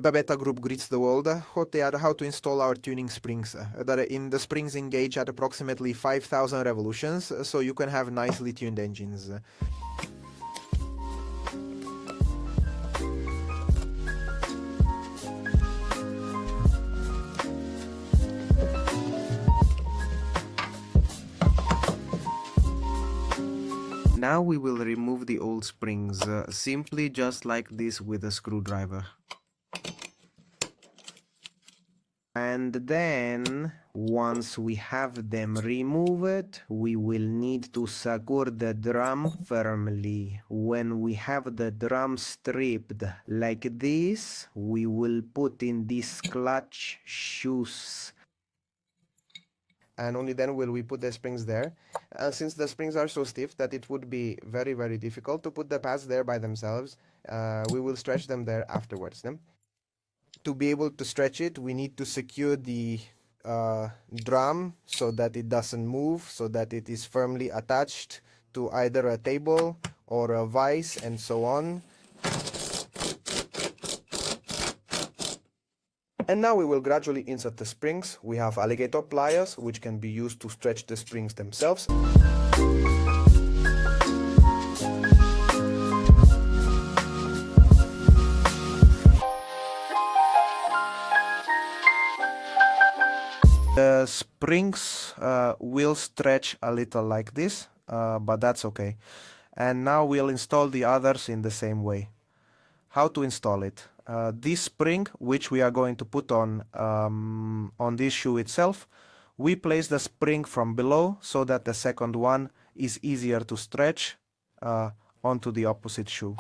Babetta group greets the world. How to install our tuning springs. The springs engage at approximately 5,000 revolutions, so you can have nicely tuned engines. Now we will remove the old springs, simply just like this with a screwdriver. And then, once we have them removed, we will need to secure the drum firmly. When we have the drum stripped like this, we will put in these clutch shoes. And only then will we put the springs there. Since the springs are so stiff that it would be very, very difficult to put the pads there by themselves, we will stretch them there afterwards. To be able to stretch it, we need to secure the drum so that it doesn't move, so that it is firmly attached to either a table or a vise and so on. And now we will gradually insert the springs. We have alligator pliers, which can be used to stretch the springs themselves. The springs will stretch a little like this, but that's okay. And now we'll install the others in the same way. How to install it? This spring, which we are going to put on this shoe itself, we place the spring from below so that the second one is easier to stretch onto the opposite shoe.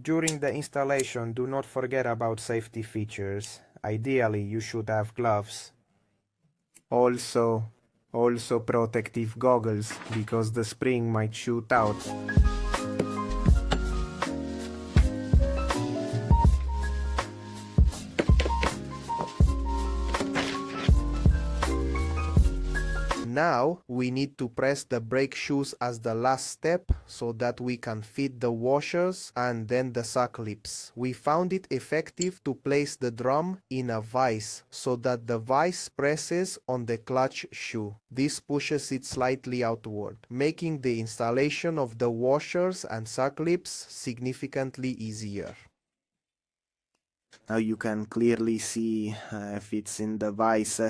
During the installation, do not forget about safety features. Ideally, you should have gloves. Also protective goggles, because the spring might shoot out. Now we need to press the brake shoes as the last step so that we can fit the washers and then the sock lips. We found it effective to place the drum in a vise so that the vise presses on the clutch shoe. This pushes it slightly outward, making the installation of the washers and sock lips significantly easier. Now you can clearly see if it's in the vise.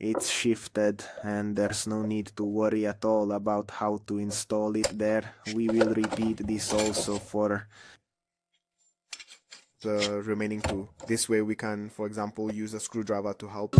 It's shifted and there's no need to worry at all about how to install it there. We will repeat this also for the remaining two. This way we can, for example, use a screwdriver to help.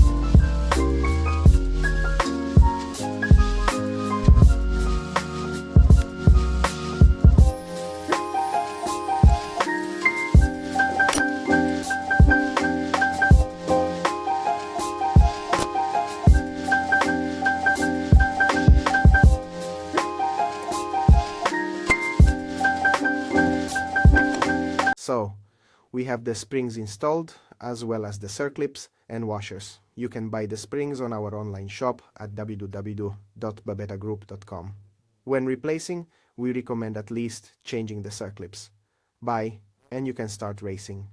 So, we have the springs installed, as well as the circlips and washers. You can buy the springs on our online shop at www.bbttagroup.com. When replacing, we recommend at least changing the circlips. Buy, and you can start racing.